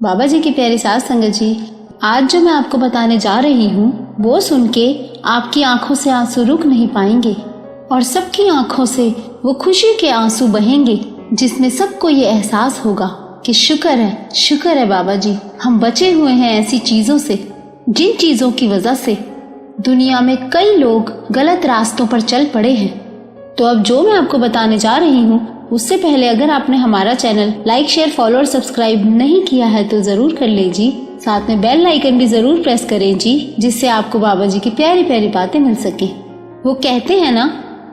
बाबा जी की प्यारी सास संगत जी, आज जो मैं आपको बताने जा रही हूँ वो सुन के आपकी आंखों से आंसू रुक नहीं पाएंगे और सबकी आंखों से वो खुशी के आंसू बहेंगे, जिसमें सबको ये एहसास होगा कि शुक्र है बाबा जी, हम बचे हुए हैं ऐसी चीजों से जिन चीजों की वजह से दुनिया में कई लोग गलत रास्तों पर चल पड़े हैं। तो अब जो मैं आपको बताने जा रही हूँ उससे पहले अगर आपने हमारा चैनल लाइक, शेयर, फॉलो और सब्सक्राइब नहीं किया है तो जरूर कर लीजिए। साथ में बेल आइकन भी जरूर प्रेस करें जी, जिससे आपको बाबा जी की प्यारी प्यारी बातें मिल सके। वो कहते हैं ना,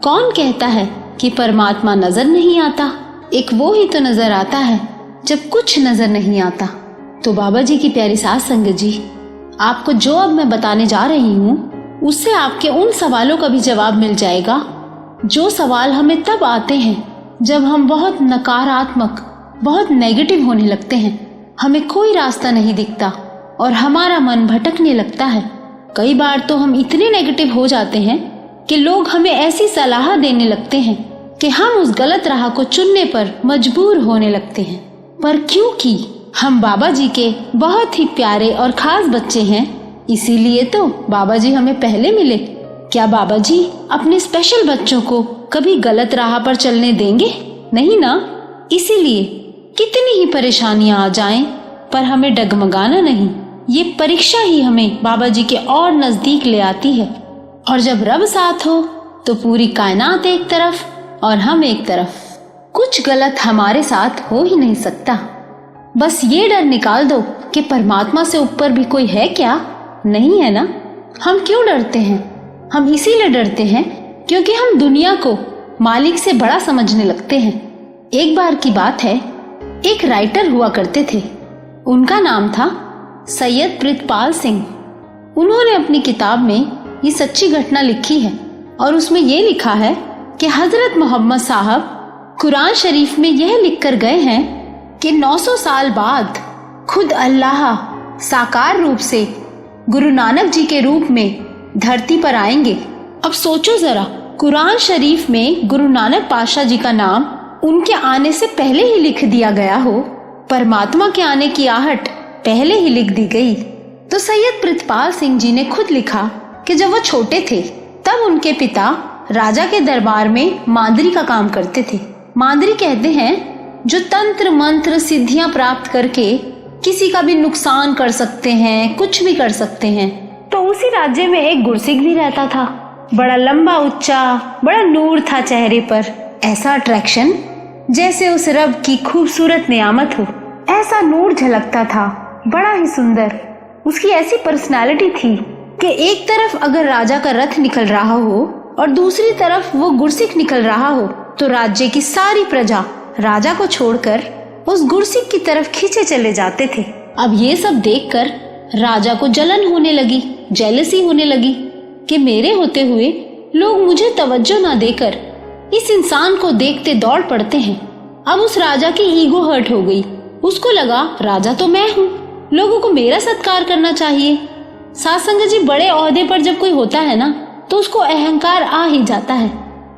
कौन कहता है कि परमात्मा नजर नहीं आता, एक वो ही तो नजर आता है जब कुछ नजर नहीं आता। तो बाबा जी की प्यारी सास संगत जी, आपको जो अब मैं बताने जा रही हूँ उससे आपके उन सवालों का भी जवाब मिल जाएगा जो सवाल हमें तब आते हैं जब हम बहुत नकारात्मक, बहुत नेगेटिव होने लगते हैं। हमें कोई रास्ता नहीं दिखता और हमारा मन भटकने लगता है। कई बार तो हम इतने नेगेटिव हो जाते हैं कि लोग हमें ऐसी सलाह देने लगते हैं कि हम उस गलत राह को चुनने पर मजबूर होने लगते हैं। पर क्योंकि हम बाबा जी के बहुत ही प्यारे और खास बच्चे हैं, इसीलिए तो बाबा जी हमें पहले मिले। क्या बाबा जी अपने स्पेशल बच्चों को कभी गलत राह पर चलने देंगे? नहीं ना। इसीलिए कितनी ही परेशानियां आ जाएं, पर हमें डगमगाना नहीं। ये परीक्षा ही हमें बाबा जी के और नजदीक ले आती है। और जब रब साथ हो तो पूरी कायनात एक तरफ और हम एक तरफ। कुछ गलत हमारे साथ हो ही नहीं सकता। बस ये डर निकाल दो कि परमात्मा से ऊपर भी कोई है क्या? नहीं है ना। हम क्यों डरते हैं? हम इसीलिए डरते हैं क्योंकि हम दुनिया को मालिक से बड़ा समझने लगते हैं। एक बार की बात है, एक राइटर हुआ करते थे। उनका नाम था सैयद प्रितपाल सिंह। उन्होंने अपनी किताब में ये सच्ची घटना लिखी है और उसमें ये लिखा है कि हजरत मोहम्मद साहब कुरान शरीफ में यह लिख कर गए हैं कि 900 साल बाद खुद अल्लाह साकार रूप से गुरु नानक जी के रूप में धरती पर आएंगे। अब सोचो जरा, कुरान शरीफ में गुरु नानक पातशाह जी का नाम उनके आने से पहले ही लिख दिया गया हो, परमात्मा के आने की आहट पहले ही लिख दी गई। तो सैयद प्रितपाल सिंह जी ने खुद लिखा कि जब वो छोटे थे तब उनके पिता राजा के दरबार में मांदरी का काम करते थे। मांदरी कहते हैं जो तंत्र मंत्र सिद्धियां प्राप्त करके किसी का भी नुकसान कर सकते हैं, कुछ भी कर सकते हैं। तो उसी राज्य में एक गुरसिख भी रहता था। बड़ा लंबा उच्चा, बड़ा नूर था चेहरे पर, ऐसा अट्रैक्शन जैसे उस रब की खूबसूरत नियामत हो। ऐसा नूर झलकता था, बड़ा ही सुंदर। उसकी ऐसी पर्सनालिटी थी कि एक तरफ अगर राजा का रथ निकल रहा हो और दूसरी तरफ वो गुरसिख निकल रहा हो तो राज्य की सारी प्रजा राजा को छोड़कर उस गुरसिख की तरफ खींचे चले जाते थे। अब ये सब देखकर राजा को जलन होने लगी, जेलसी होने लगी कि मेरे होते हुए लोग मुझे तवज्जो ना देकर इस इंसान को देखते दौड़ पड़ते हैं। अब उस राजा की ईगो हर्ट हो गई। उसको लगा राजा तो मैं हूँ, लोगों को मेरा सत्कार करना चाहिए। साथ संगत जी, बड़े ओहदे पर जब कोई होता है ना तो उसको अहंकार आ ही जाता है।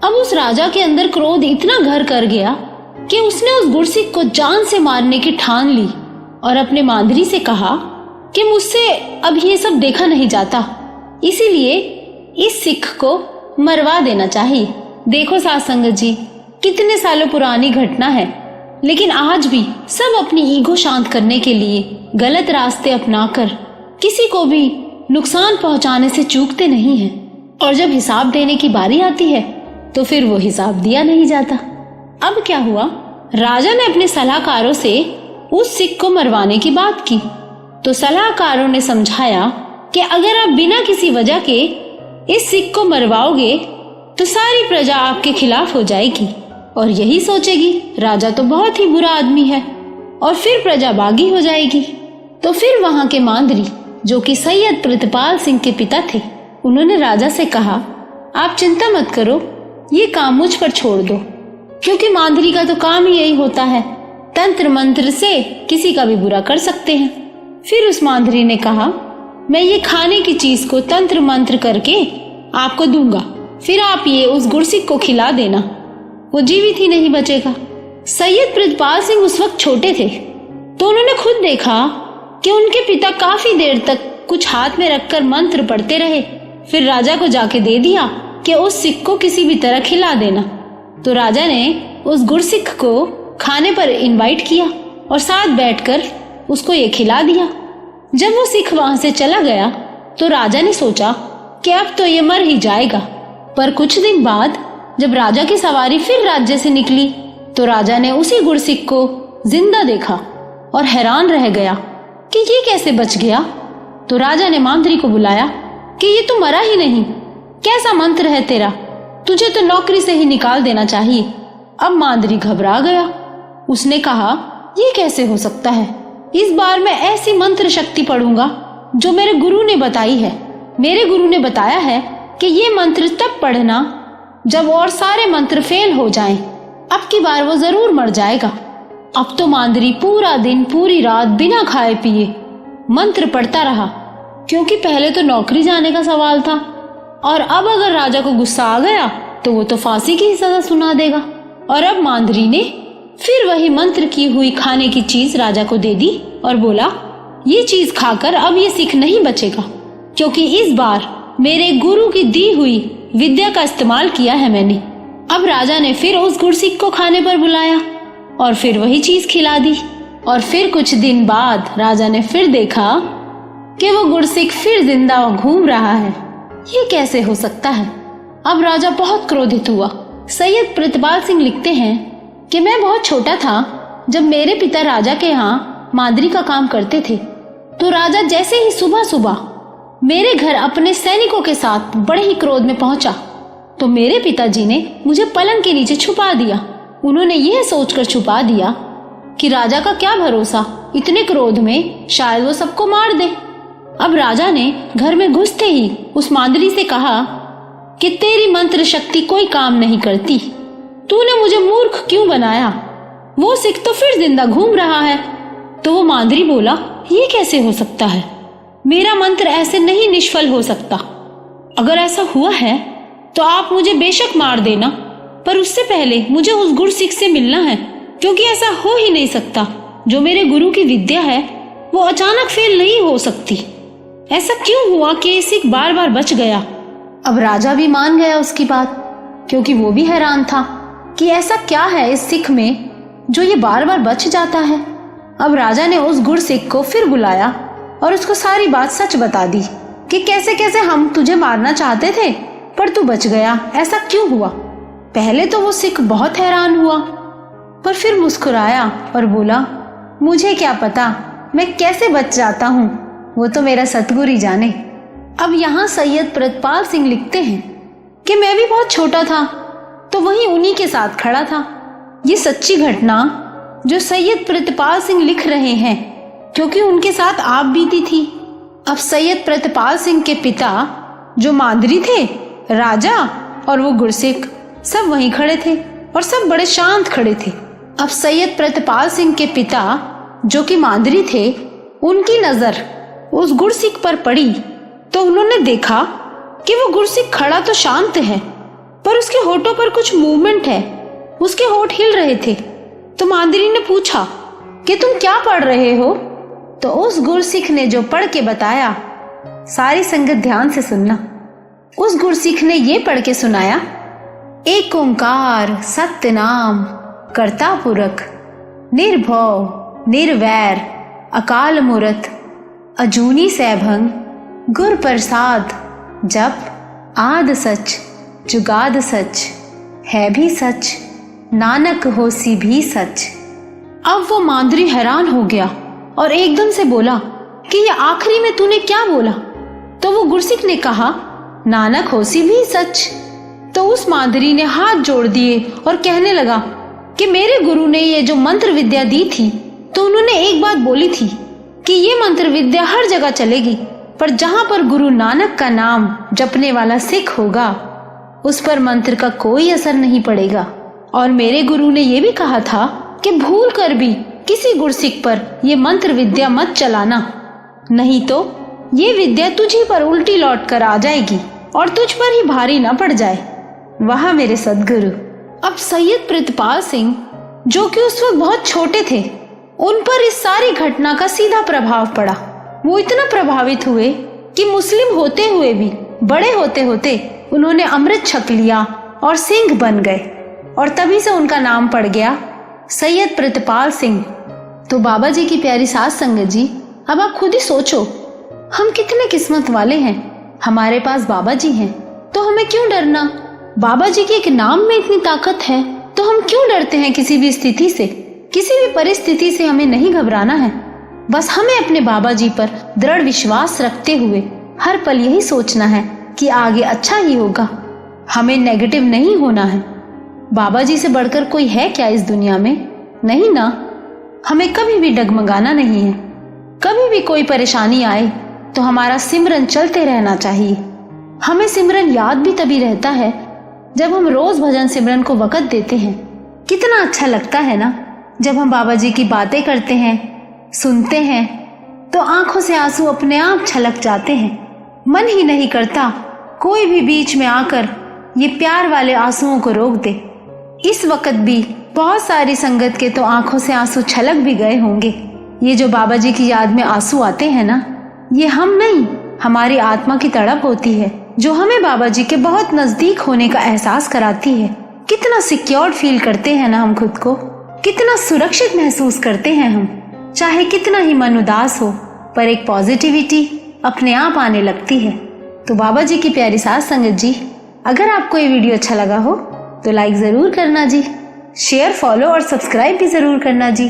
अब उस राजा के अंदर क्रोध इतना घर कर गया कि उसने उस गुरसिख को जान से मारने की ठान ली और अपने मांदरी से कहा कि मुझसे अब ये सब देखा नहीं जाता, इसीलिए इस सिख को मरवा देना चाहिए। देखो साथ संगत जी, कितने सालों पुरानी घटना है, लेकिन आज भी सब अपनी ईगो शांत करने के लिए गलत रास्ते अपनाकर किसी को भी नुकसान पहुंचाने से चूकते नहीं हैं। और जब हिसाब देने की बारी आती है तो फिर वो हिसाब दिया नहीं जाता। अब क्या हुआ, राजा ने अपने सलाहकारों से उस सिख को मरवाने की बात की। तो सलाहकारों ने समझाया कि अगर आप बिना किसी वजह के इस सिख को मरवाओगे तो सारी प्रजा आपके खिलाफ हो जाएगी और यही सोचेगी राजा तो बहुत ही बुरा आदमी है और फिर प्रजा बागी हो जाएगी। तो फिर वहां के मांदरी, जो कि सैयद प्रितपाल सिंह के पिता थे, उन्होंने राजा से कहा, आप चिंता मत करो, ये काम मुझ पर छोड़ दो, क्योंकि मांदरी का तो काम ही यही होता है, तंत्र मंत्र से किसी का भी बुरा कर सकते हैं। फिर उस मांदरी ने कहा, मैं ये खाने की चीज को तंत्र मंत्र करके आपको दूंगा, फिर आप ये उस गुरसिख को खिला देना, वो जीवित ही नहीं बचेगा। सैयद प्रितपाल सिंह उस वक्त छोटे थे तो उन्होंने खुद देखा कि उनके पिता काफी देर तक कुछ हाथ में रखकर मंत्र पढ़ते रहे। फिर राजा को जाके दे दिया कि उस सिख को किसी भी तरह खिला देना। तो राजा ने उस गुरसिख को खाने पर इनवाइट किया और साथ बैठकर उसको ये खिला दिया। जब वो सिख वहां से चला गया तो राजा ने सोचा कि अब तो ये मर ही जाएगा। पर कुछ दिन बाद जब राजा की सवारी फिर राज्य से निकली तो राजा ने उसी गुरसिख को जिंदा देखा और हैरान रह गया कि ये कैसे बच गया। तो राजा ने मांद्री को बुलाया कि ये तो मरा ही नहीं, कैसा मंत्र है तेरा, तुझे तो नौकरी से ही निकाल देना चाहिए। अब मांद्री घबरा गया। उसने कहा, ये कैसे हो सकता है, इस बार मैं ऐसी मंत्र शक्ति पढ़ूंगा जो मेरे गुरु ने बताई है। मेरे गुरु ने बताया है कि ये मंत्र तब पढ़ना जब और सारे मंत्र फेल हो जाएं। अब की बार वो जरूर मर जाएगा। अब तो मांद्री पूरा दिन पूरी रात बिना खाए पिए मंत्र पढ़ता रहा, क्योंकि पहले तो नौकरी जाने का सवाल था और अब अगर राजा को गुस्सा आ गया तो वो तो फांसी की सजा सुना देगा। और अब मांद्री ने फिर वही मंत्र की हुई खाने की चीज राजा को दे दी और बोला, ये चीज खाकर अब ये सिख नहीं बचेगा, क्योंकि इस बार मेरे गुरु की दी हुई विद्या का इस्तेमाल किया है मैंने। अब राजा ने फिर उस गुरसिख को खाने पर बुलाया और फिर वही चीज खिला दी। और फिर कुछ दिन बाद राजा ने फिर देखा कि वो गुरसिख फिर जिंदा घूम रहा है। ये कैसे हो सकता है। अब राजा बहुत क्रोधित हुआ। सैयद प्रितपाल सिंह लिखते हैं कि मैं बहुत छोटा था जब मेरे पिता राजा के यहाँ मांद्री का काम करते थे। तो राजा जैसे ही सुबह सुबह मेरे घर अपने सैनिकों के साथ बड़े ही क्रोध में पहुंचा तो मेरे पिताजी ने मुझे पलंग के नीचे छुपा दिया। उन्होंने यह सोचकर छुपा दिया कि राजा का क्या भरोसा, इतने क्रोध में शायद वो सबको मार दे। अब राजा ने घर में घुसते ही उस मांद्री से कहा कि तेरी मंत्र शक्ति कोई काम नहीं करती, तूने मुझे मूर्ख क्यों बनाया, वो सिख तो फिर जिंदा घूम रहा है। तो वो मांद्री बोला, ये कैसे हो सकता है, मेरा मंत्र ऐसे नहीं निष्फल हो सकता। अगर ऐसा हुआ है तो आप मुझे बेशक मार देना, पर उससे पहले मुझे उस गुरसिख से मिलना है, क्योंकि ऐसा हो ही नहीं सकता। जो मेरे गुरु की विद्या है वो अचानक फेल नहीं हो सकती। ऐसा क्यों हुआ कि सिख बार बार बच गया। अब राजा भी मान गया उसकी बात, क्योंकि वो भी हैरान था कि ऐसा क्या है इस सिख में जो ये बार बार बच जाता है। अब राजा ने उस गुरसिख को फिर बुलाया और उसको सारी बात सच बता दी कि कैसे कैसे हम तुझे मारना चाहते थे पर तू बच गया, ऐसा क्यों हुआ। पहले तो वो सिख बहुत हैरान हुआ, पर फिर मुस्कुराया और बोला, मुझे क्या पता मैं कैसे बच जाता हूँ, वो तो मेरा सतगुरु ही जाने। अब यहाँ सैयद प्रितपाल सिंह लिखते हैं कि मैं भी बहुत छोटा था तो वहीं उन्हीं के साथ खड़ा था। ये सच्ची घटना जो सैयद प्रितपाल सिंह लिख रहे हैं, क्योंकि उनके साथ आप बीती थी। अब सैयद प्रितपाल सिंह के पिता जो मांद्री थे, राजा और वो गुरसिख सब वहीं खड़े थे और सब बड़े शांत खड़े थे। अब सैयद प्रितपाल सिंह के पिता जो कि मांद्री थे, उनकी नजर उस गुरसिख पर पड़ी तो उन्होंने देखा कि वो गुरसिख खड़ा तो शांत है, पर उसके होठों पर कुछ मूवमेंट है, उसके होठ हिल रहे थे। तो मांद्री ने पूछा कि तुम क्या पढ़ रहे हो। तो उस गुरसिख ने जो पढ़ के बताया, सारी संगत ध्यान से सुनना। उस गुरसिख ने ये पढ़ के सुनाया, एक ओंकार सत्य नाम कर्ता पुरख निर्भव निर्वैर अकाल मूरत अजूनी सैभंग गुर प्रसाद जप आद सच जुगाद सच है भी सच नानक होसी भी सच। अब वो मांद्री हैरान हो गया और एकदम से बोला कि ये आखिरी में तूने क्या बोला। तो वो गुरसिख ने कहा, नानक होसी भी सच। तो उस मांद्री ने हाथ जोड़ दिए और कहने लगा कि मेरे गुरु ने ये जो मंत्र विद्या दी थी तो उन्होंने एक बात बोली थी कि ये मंत्र विद्या हर जगह चलेगी, पर जहां पर गुरु नानक का नाम जपने वाला सिख होगा उस पर मंत्र का कोई असर नहीं पड़ेगा। और मेरे गुरु ने यह भी कहा था कि भूल कर भी किसी गुरसिख पर यह मंत्र विद्या मत चलाना, नहीं तो ये विद्या तुझी पर उल्टी लौट कर आ जाएगी और तुझ पर ही भारी ना पड़ जाए। वह मेरे सदगुरु। अब सैयद प्रितपाल सिंह जो कि उस वक्त बहुत छोटे थे, उन पर इस सारी घटना का सीधा प्रभाव पड़ा। वो इतना प्रभावित हुए कि मुस्लिम होते हुए भी बड़े होते होते उन्होंने अमृत छक लिया और सिंह बन गए, और तभी से उनका नाम पड़ गया सैयद प्रतिपाल सिंह। तो बाबा जी की प्यारी साध संगत जी, अब आप खुद ही सोचो, हम कितने किस्मत वाले हैं, हमारे पास बाबा जी हैं, तो हमें क्यों डरना। बाबा जी के एक नाम में इतनी ताकत है, तो हम क्यों डरते हैं किसी भी स्थिति से। किसी भी परिस्थिति से हमें नहीं घबराना है। बस हमें अपने बाबा जी पर दृढ़ विश्वास रखते हुए हर पल यही सोचना है कि आगे अच्छा ही होगा। हमें नेगेटिव नहीं होना है। बाबा जी से बढ़कर कोई है क्या इस दुनिया में? नहीं ना। हमें कभी भी डगमगाना नहीं है। कभी भी कोई परेशानी आए तो हमारा सिमरन चलते रहना चाहिए। हमें सिमरन याद भी तभी रहता है जब हम रोज भजन सिमरन को वक़्त देते हैं। कितना अच्छा लगता है ना जब हम बाबा जी की बातें करते हैं, सुनते हैं, तो आंखों से आंसू अपने आप छलक जाते हैं। मन ही नहीं करता कोई भी बीच में आकर ये प्यार वाले आंसुओं को रोक दे। इस वक्त भी बहुत सारी संगत के तो आंखों से आंसू छलक भी गए होंगे। ये जो बाबा जी की याद में आंसू आते हैं ना, ये हम नहीं, हमारी आत्मा की तड़प होती है जो हमें बाबा जी के बहुत नजदीक होने का एहसास कराती है। कितना सिक्योर्ड फील करते हैं ना हम खुद को, कितना सुरक्षित महसूस करते हैं हम। चाहे कितना ही मन उदास हो, पर एक पॉजिटिविटी अपने आप आने लगती है। तो बाबा जी की प्यारी साध संगत जी, अगर आपको ये वीडियो अच्छा लगा हो तो लाइक जरूर करना जी, शेयर, फॉलो और सब्सक्राइब भी जरूर करना जी।